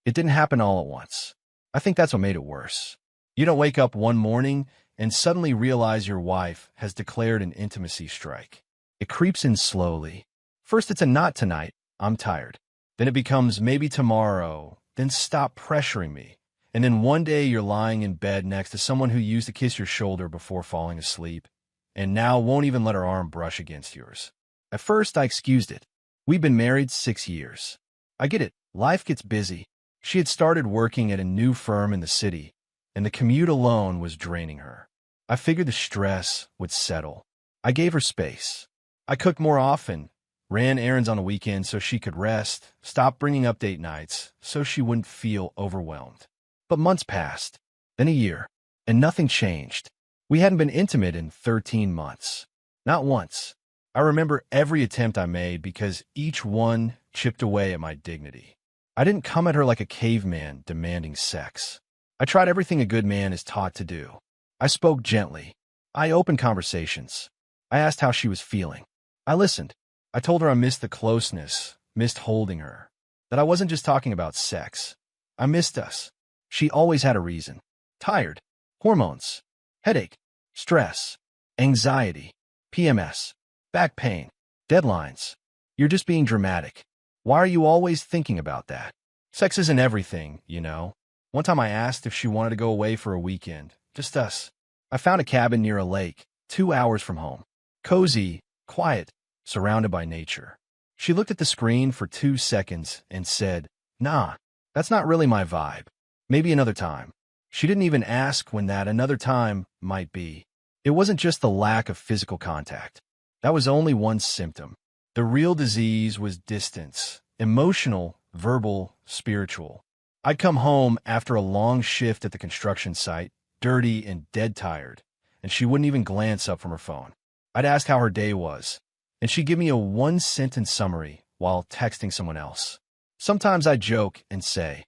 It didn't happen all at once. I think that's what made it worse. You don't wake up one morning and suddenly realize your wife has declared an intimacy strike. It creeps in slowly. First, it's a not tonight, I'm tired. Then it becomes maybe tomorrow, then stop pressuring me. And then one day you're lying in bed next to someone who used to kiss your shoulder before falling asleep, and now won't even let her arm brush against yours. At first, I excused it. We've been married 6 years. I get it. Life gets busy. She had started working at a new firm in the city, and the commute alone was draining her. I figured the stress would settle. I gave her space. I cooked more often, ran errands on the weekend so she could rest, stopped bringing up date nights so she wouldn't feel overwhelmed. But months passed, then a year, and nothing changed. We hadn't been intimate in 13 months. Not once. I remember every attempt I made because each one chipped away at my dignity. I didn't come at her like a caveman demanding sex. I tried everything a good man is taught to do. I spoke gently. I opened conversations. I asked how she was feeling. I listened. I told her I missed the closeness, missed holding her, that I wasn't just talking about sex. I missed us. She always had a reason. Tired. Hormones. Headache. Stress. Anxiety. PMS. Back pain. Deadlines. You're just being dramatic. Why are you always thinking about that? Sex isn't everything, you know. One time I asked if she wanted to go away for a weekend. Just us. I found a cabin near a lake, 2 hours from home. Cozy, quiet, surrounded by nature. She looked at the screen for 2 seconds and said, "Nah, that's not really my vibe. Maybe another time." She didn't even ask when that another time might be. It wasn't just the lack of physical contact. That was only one symptom. The real disease was distance, emotional, verbal, spiritual. I'd come home after a long shift at the construction site, dirty and dead tired, and she wouldn't even glance up from her phone. I'd ask how her day was, and she'd give me a one-sentence summary while texting someone else. Sometimes I'd joke and say,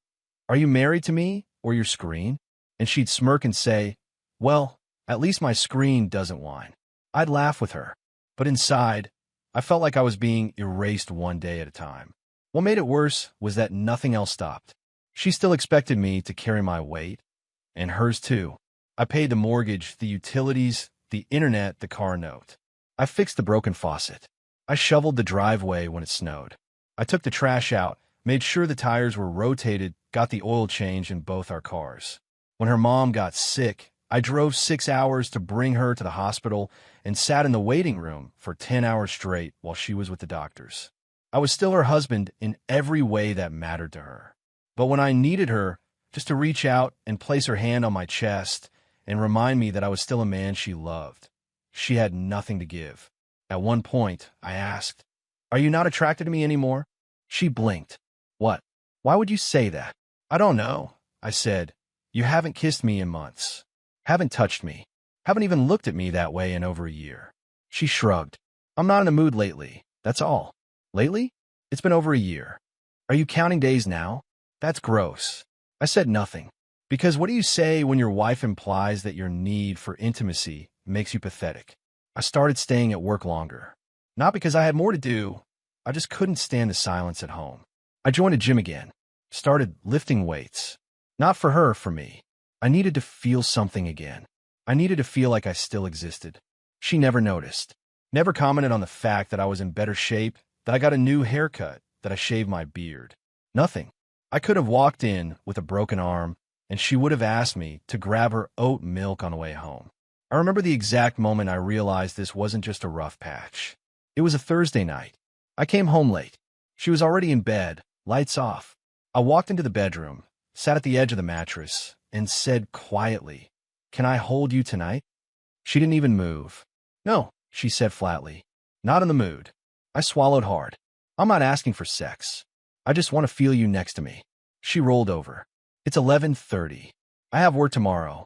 "Are you married to me or your screen?" And she'd smirk and say, "Well, at least my screen doesn't whine." I'd laugh with her, but inside, I felt like I was being erased one day at a time. What made it worse was that nothing else stopped. She still expected me to carry my weight, and hers too. I paid the mortgage, the utilities, the internet, the car note. I fixed the broken faucet. I shoveled the driveway when it snowed. I took the trash out, made sure the tires were rotated, got the oil changed in both our cars. When her mom got sick, I drove 6 hours to bring her to the hospital and sat in the waiting room for 10 hours straight while she was with the doctors. I was still her husband in every way that mattered to her. But when I needed her, just to reach out and place her hand on my chest and remind me that I was still a man she loved, she had nothing to give. At one point, I asked, "Are you not attracted to me anymore?" She blinked. "What? Why would you say that?" "I don't know," I said. "You haven't kissed me in months. Haven't touched me. Haven't even looked at me that way in over a year." She shrugged. "I'm not in the mood lately. That's all." "Lately? It's been over a year. Are you counting days now?" "That's gross." I said nothing. Because what do you say when your wife implies that your need for intimacy makes you pathetic? I started staying at work longer. Not because I had more to do. I just couldn't stand the silence at home. I joined a gym again. Started lifting weights. Not for her, for me. I needed to feel something again. I needed to feel like I still existed. She never noticed. Never commented on the fact that I was in better shape, that I got a new haircut, that I shaved my beard. Nothing. I could have walked in with a broken arm, and she would have asked me to grab her oat milk on the way home. I remember the exact moment I realized this wasn't just a rough patch. It was a Thursday night. I came home late. She was already in bed, lights off. I walked into the bedroom, sat at the edge of the mattress, and said quietly, "Can I hold you tonight?" She didn't even move. "No," she said flatly. "Not in the mood." I swallowed hard. "I'm not asking for sex. I just want to feel you next to me." She rolled over. "It's 11:30. I have work tomorrow."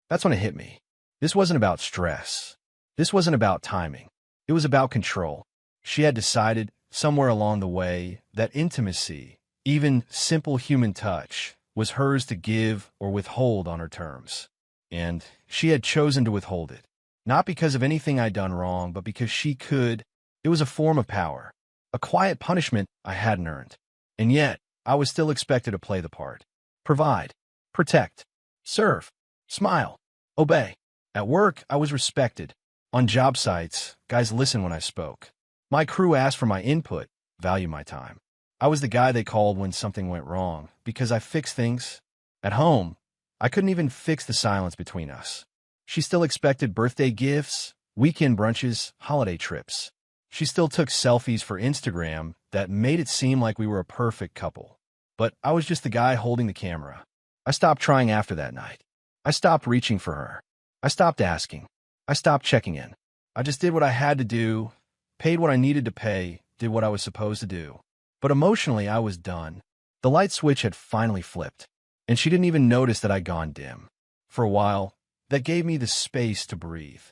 That's when it hit me. This wasn't about stress. This wasn't about timing. It was about control. She had decided, somewhere along the way, that intimacy, even simple human touch, was hers to give or withhold on her terms. And she had chosen to withhold it. Not because of anything I'd done wrong, but because she could. It was a form of power. A quiet punishment I hadn't earned. And yet, I was still expected to play the part. Provide, protect, serve, smile, obey. At work, I was respected. On job sites, guys listened when I spoke. My crew asked for my input, value my time. I was the guy they called when something went wrong, because I fixed things. At home, I couldn't even fix the silence between us. She still expected birthday gifts, weekend brunches, holiday trips. She still took selfies for Instagram that made it seem like we were a perfect couple. But I was just the guy holding the camera. I stopped trying after that night. I stopped reaching for her. I stopped asking. I stopped checking in. I just did what I had to do, paid what I needed to pay, did what I was supposed to do. But emotionally, I was done. The light switch had finally flipped, and she didn't even notice that I'd gone dim. For a while, that gave me the space to breathe.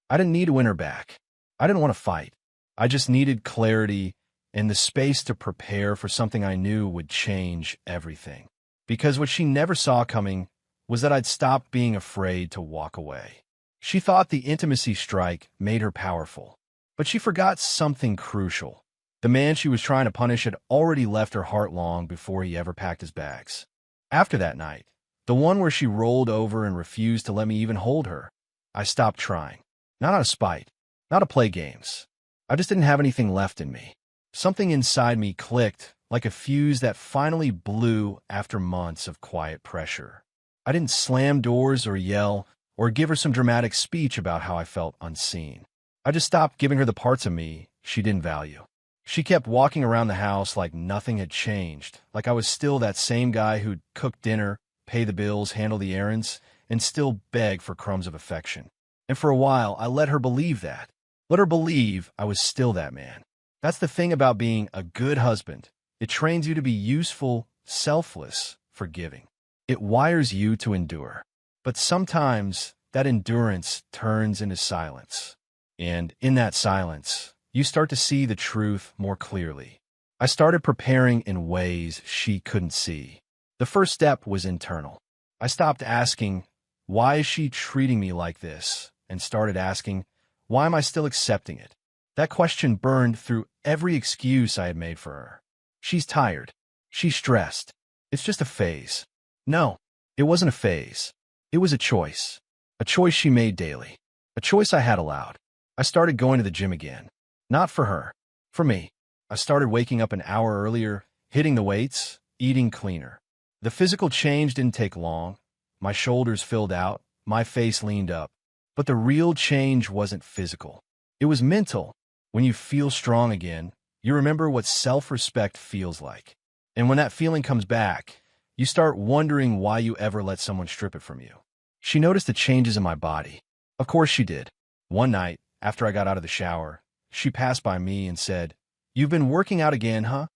I didn't need to win her back. I didn't want to fight. I just needed clarity and the space to prepare for something I knew would change everything. Because what she never saw coming was that I'd stopped being afraid to walk away. She thought the intimacy strike made her powerful, but she forgot something crucial. The man she was trying to punish had already left her heart long before he ever packed his bags. After that night, the one where she rolled over and refused to let me even hold her, I stopped trying. Not out of spite, not to play games. I just didn't have anything left in me. Something inside me clicked, like a fuse that finally blew after months of quiet pressure. I didn't slam doors or yell or give her some dramatic speech about how I felt unseen. I just stopped giving her the parts of me she didn't value. She kept walking around the house like nothing had changed, like I was still that same guy who'd cook dinner, pay the bills, handle the errands, and still beg for crumbs of affection. And for a while, I let her believe that. Let her believe I was still that man. That's the thing about being a good husband. It trains you to be useful, selfless, forgiving. It wires you to endure. But sometimes that endurance turns into silence. And in that silence, you start to see the truth more clearly. I started preparing in ways she couldn't see. The first step was internal. I stopped asking, why is she treating me like this? And started asking, why am I still accepting it? That question burned through every excuse I had made for her. She's tired. She's stressed. It's just a phase. No, it wasn't a phase. It was a choice. A choice she made daily. A choice I had allowed. I started going to the gym again. Not for her. For me. I started waking up an hour earlier, hitting the weights, eating cleaner. The physical change didn't take long. My shoulders filled out. My face leaned up. But the real change wasn't physical. It was mental. When you feel strong again, you remember what self-respect feels like. And when that feeling comes back, you start wondering why you ever let someone strip it from you. She noticed the changes in my body. Of course she did. One night, after I got out of the shower, she passed by me and said, "You've been working out again, huh?"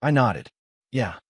I nodded. "Yeah.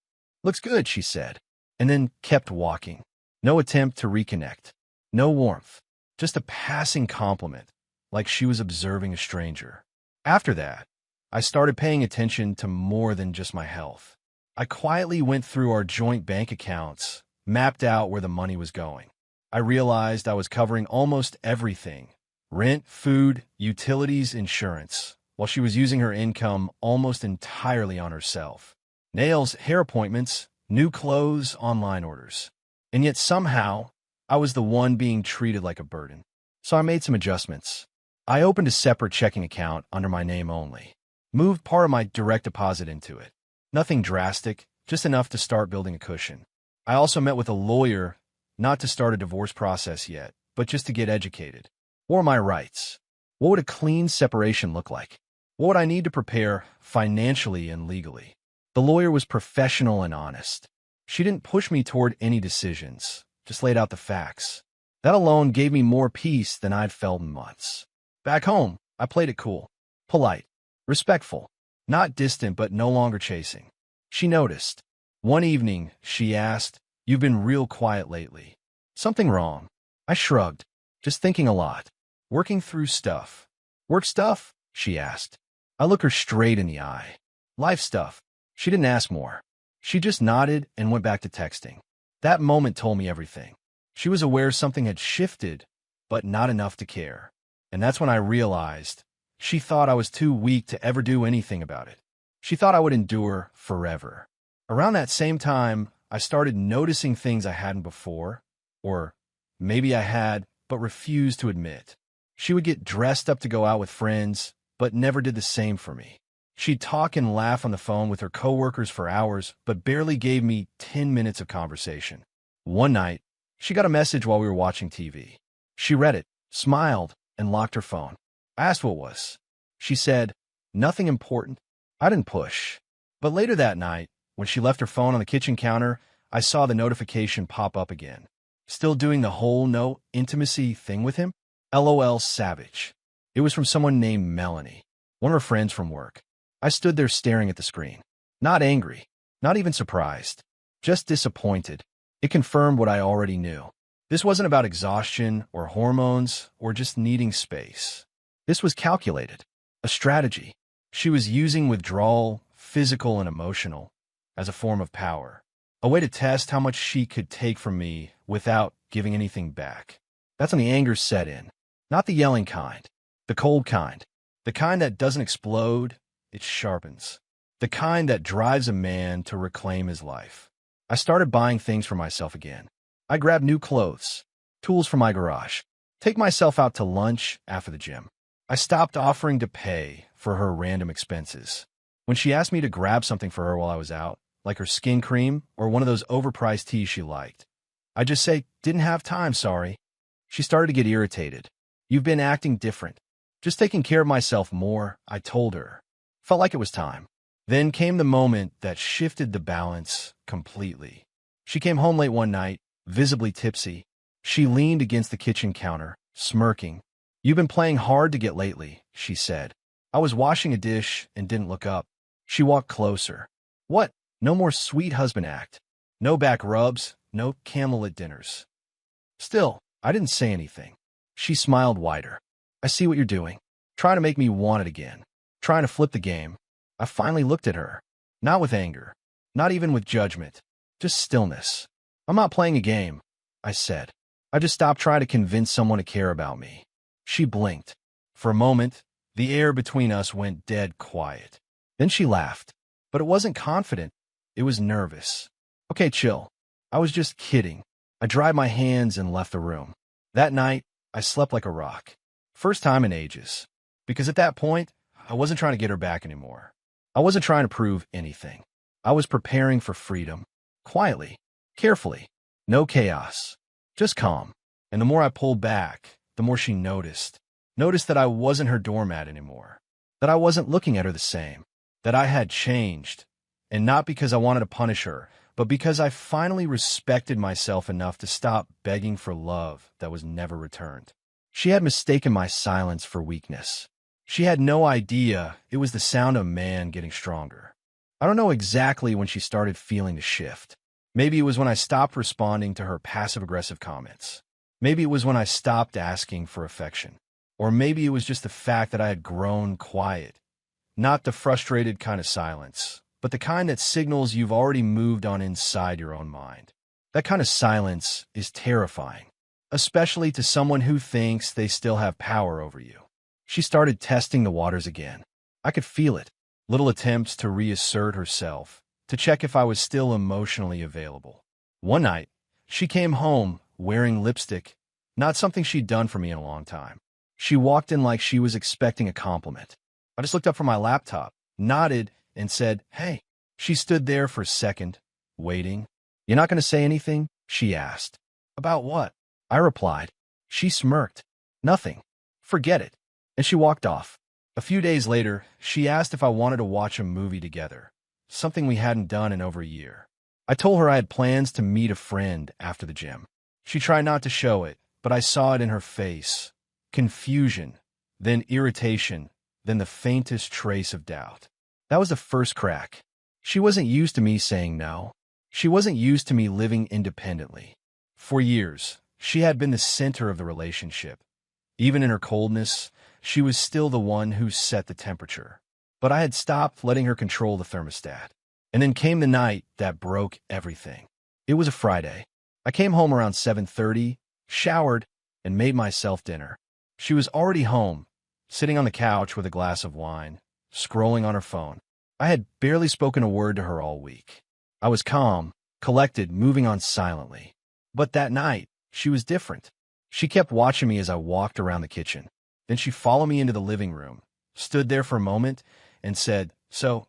Looks good," she said, and then kept walking. No attempt to reconnect. No warmth. Just a passing compliment, like she was observing a stranger. After that, I started paying attention to more than just my health. I quietly went through our joint bank accounts, mapped out where the money was going. I realized I was covering almost everything: rent, food, utilities, insurance, while she was using her income almost entirely on herself. Nails, hair appointments, new clothes, online orders. And yet somehow, I was the one being treated like a burden. So I made some adjustments. I opened a separate checking account under my name only. Moved part of my direct deposit into it. Nothing drastic, just enough to start building a cushion. I also met with a lawyer, not to start a divorce process yet, but just to get educated. What are my rights? What would a clean separation look like? What would I need to prepare financially and legally? The lawyer was professional and honest. She didn't push me toward any decisions, just laid out the facts. That alone gave me more peace than I'd felt in months. Back home, I played it cool, polite, respectful, not distant but no longer chasing. She noticed. One evening, she asked, "You've been real quiet lately. Something wrong?" I shrugged, just thinking a lot, working through stuff. "Work stuff?" she asked. I looked her straight in the eye. "Life stuff." She didn't ask more. She just nodded and went back to texting. That moment told me everything. She was aware something had shifted, but not enough to care. And that's when I realized she thought I was too weak to ever do anything about it. She thought I would endure forever. Around that same time, I started noticing things I hadn't before, or maybe I had, but refused to admit. She would get dressed up to go out with friends, but never did the same for me. She'd talk and laugh on the phone with her coworkers for hours, but barely gave me 10 minutes of conversation. One night, she got a message while we were watching TV. She read it, smiled, and locked her phone. I asked what it was. She said, "Nothing important." I didn't push. But later that night, when she left her phone on the kitchen counter, I saw the notification pop up again. Still doing the whole no intimacy thing with him? LOL savage. It was from someone named Melanie, one of her friends from work. I stood there staring at the screen. Not angry, not even surprised, just disappointed. It confirmed what I already knew. This wasn't about exhaustion or hormones or just needing space. This was calculated, a strategy. She was using withdrawal, physical and emotional, as a form of power, a way to test how much she could take from me without giving anything back. That's when the anger set in. Not the yelling kind, the cold kind, the kind that doesn't explode, it sharpens, the kind that drives a man to reclaim his life. I started buying things for myself again. I grabbed new clothes, tools from my garage, take myself out to lunch after the gym. I stopped offering to pay for her random expenses. When she asked me to grab something for her while I was out, like her skin cream or one of those overpriced teas she liked, I just say, "Didn't have time, sorry." She started to get irritated. "You've been acting different." "Just taking care of myself more," I told her. Felt like it was time. Then came the moment that shifted the balance completely. She came home late one night, visibly tipsy. She leaned against the kitchen counter, smirking. "You've been playing hard to get lately," she said. I was washing a dish and didn't look up. She walked closer. "What? No more sweet husband act. No back rubs, no candlelit dinners." Still, I didn't say anything. She smiled wider. "I see what you're doing. Trying to make me want it again. Trying to flip the game." I finally looked at her. Not with anger. Not even with judgment. Just stillness. "I'm not playing a game," I said. "I just stopped trying to convince someone to care about me." She blinked. For a moment, the air between us went dead quiet. Then she laughed. But it wasn't confident. It was nervous. "Okay, chill. I was just kidding." I dried my hands and left the room. That night, I slept like a rock. First time in ages. Because at that point, I wasn't trying to get her back anymore. I wasn't trying to prove anything. I was preparing for freedom. Quietly. Carefully. No chaos. Just calm. And the more I pulled back, the more she noticed. Noticed that I wasn't her doormat anymore. That I wasn't looking at her the same. That I had changed. And not because I wanted to punish her, but because I finally respected myself enough to stop begging for love that was never returned. She had mistaken my silence for weakness. She had no idea it was the sound of a man getting stronger. I don't know exactly when she started feeling the shift. Maybe it was when I stopped responding to her passive-aggressive comments. Maybe it was when I stopped asking for affection. Or maybe it was just the fact that I had grown quiet. Not the frustrated kind of silence, but the kind that signals you've already moved on inside your own mind. That kind of silence is terrifying, especially to someone who thinks they still have power over you. She started testing the waters again. I could feel it. Little attempts to reassert herself, to check if I was still emotionally available. One night, she came home wearing lipstick, not something she'd done for me in a long time. She walked in like she was expecting a compliment. I just looked up from my laptop, nodded, and said, "Hey." She stood there for a second, waiting. "You're not going to say anything?" she asked. "About what?" I replied. She smirked. "Nothing. Forget it." And she walked off. A few days later, she asked if I wanted to watch a movie together, something we hadn't done in over a year. I told her I had plans to meet a friend after the gym. She tried not to show it, but I saw it in her face. Confusion, then irritation, then the faintest trace of doubt. That was the first crack. She wasn't used to me saying no. She wasn't used to me living independently. For years, she had been the center of the relationship. Even in her coldness, she was still the one who set the temperature. But I had stopped letting her control the thermostat. And then came the night that broke everything. It was a Friday. I came home around 7:30, showered, and made myself dinner. She was already home, sitting on the couch with a glass of wine, scrolling on her phone. I had barely spoken a word to her all week. I was calm, collected, moving on silently. But that night, she was different. She kept watching me as I walked around the kitchen. Then she followed me into the living room, stood there for a moment, and said, "So,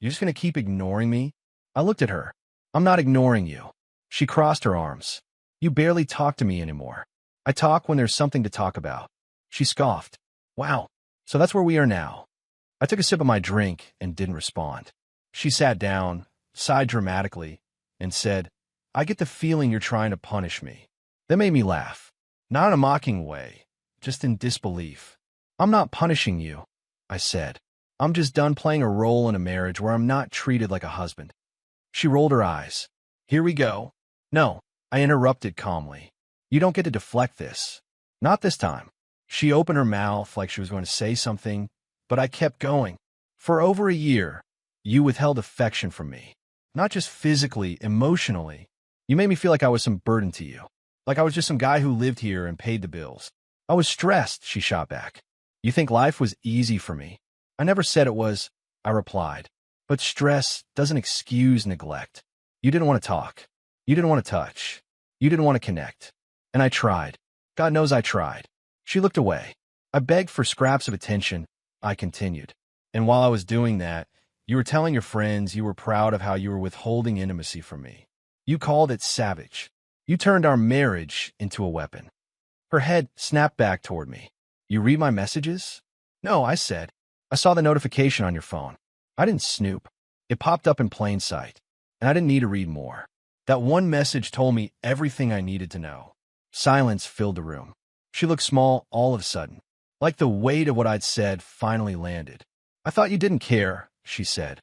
you're just going to keep ignoring me?" I looked at her. "I'm not ignoring you." She crossed her arms. "You barely talk to me anymore. I talk when there's something to talk about." She scoffed. "Wow, so that's where we are now." I took a sip of my drink and didn't respond. She sat down, sighed dramatically, and said, "I get the feeling you're trying to punish me." That made me laugh. Not in a mocking way, just in disbelief. "I'm not punishing you," I said. "I'm just done playing a role in a marriage where I'm not treated like a husband." She rolled her eyes. "Here we go." "No," I interrupted calmly. "You don't get to deflect this. Not this time." She opened her mouth like she was going to say something, but I kept going. "For over a year, you withheld affection from me. Not just physically, emotionally. You made me feel like I was some burden to you. Like I was just some guy who lived here and paid the bills." "I was stressed," she shot back. "You think life was easy for me?" "I never said it was," I replied. "But stress doesn't excuse neglect. You didn't want to talk. You didn't want to touch. You didn't want to connect. And I tried. God knows I tried." She looked away. "I begged for scraps of attention," I continued. "And while I was doing that, you were telling your friends you were proud of how you were withholding intimacy from me. You called it savage. You turned our marriage into a weapon." Her head snapped back toward me. "You read my messages?" "No," I said. "I saw the notification on your phone. I didn't snoop. It popped up in plain sight, and I didn't need to read more. That one message told me everything I needed to know." Silence filled the room. She looked small all of a sudden, like the weight of what I'd said finally landed. "I thought you didn't care," she said,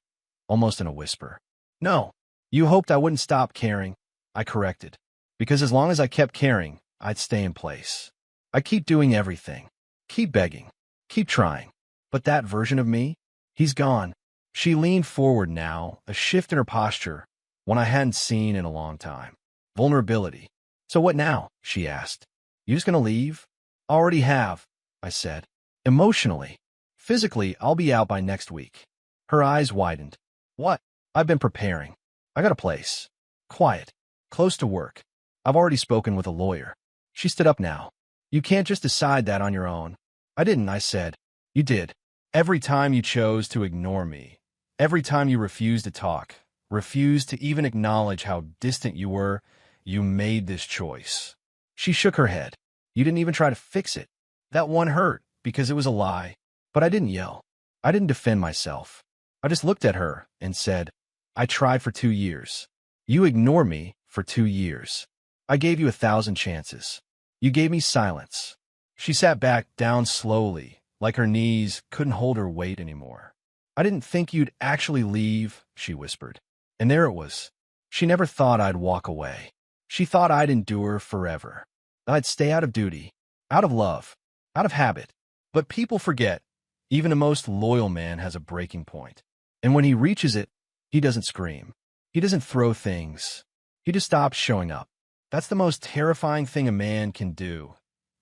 almost in a whisper. "No, you hoped I wouldn't stop caring," I corrected. "Because as long as I kept caring, I'd stay in place. I keep doing everything, keep begging, keep trying. But that version of me, he's gone." She leaned forward now, a shift in her posture, one I hadn't seen in a long time. Vulnerability. "So what now?" she asked. "You just gonna leave?" "Already have," I said. "Emotionally. Physically, I'll be out by next week." Her eyes widened. "What?" "I've been preparing. I got a place. Quiet. Close to work. I've already spoken with a lawyer." She stood up now. "You can't just decide that on your own." "I didn't," I said. "You did. Every time you chose to ignore me. Every time you refused to talk, refused to even acknowledge how distant you were, you made this choice." She shook her head. "You didn't even try to fix it. That one hurt because it was a lie. But I didn't yell. I didn't defend myself. I just looked at her and said, I tried for 2 years. You ignored me for 2 years. I gave you 1,000 chances. You gave me silence." She sat back down slowly, like her knees couldn't hold her weight anymore. "I didn't think you'd actually leave," she whispered. And there it was. She never thought I'd walk away. She thought I'd endure forever. I'd stay out of duty, out of love, out of habit. But people forget, even the most loyal man has a breaking point. And when he reaches it, he doesn't scream. He doesn't throw things. He just stops showing up. That's the most terrifying thing a man can do.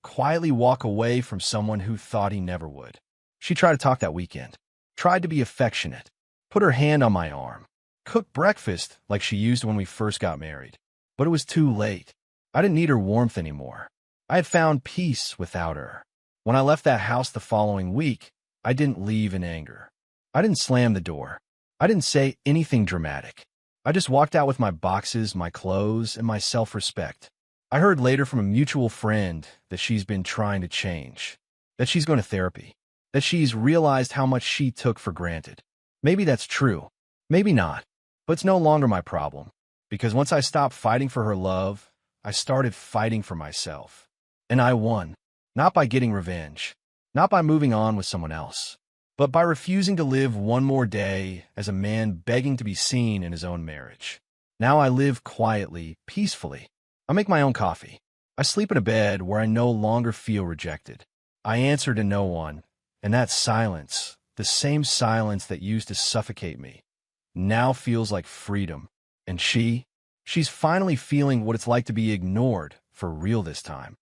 Quietly walk away from someone who thought he never would. She tried to talk that weekend. Tried to be affectionate. Put her hand on my arm. Cooked breakfast like she used when we first got married. But it was too late. I didn't need her warmth anymore. I had found peace without her. When I left that house the following week, I didn't leave in anger. I didn't slam the door. I didn't say anything dramatic. I just walked out with my boxes, my clothes, and my self-respect. I heard later from a mutual friend that she's been trying to change, that she's going to therapy, that she's realized how much she took for granted. Maybe that's true. Maybe not. But it's no longer my problem. Because once I stopped fighting for her love, I started fighting for myself. And I won. Not by getting revenge. Not by moving on with someone else. But by refusing to live one more day as a man begging to be seen in his own marriage. Now I live quietly, peacefully. I make my own coffee. I sleep in a bed where I no longer feel rejected. I answer to no one. And that silence, the same silence that used to suffocate me, now feels like freedom. And she's finally feeling what it's like to be ignored for real this time.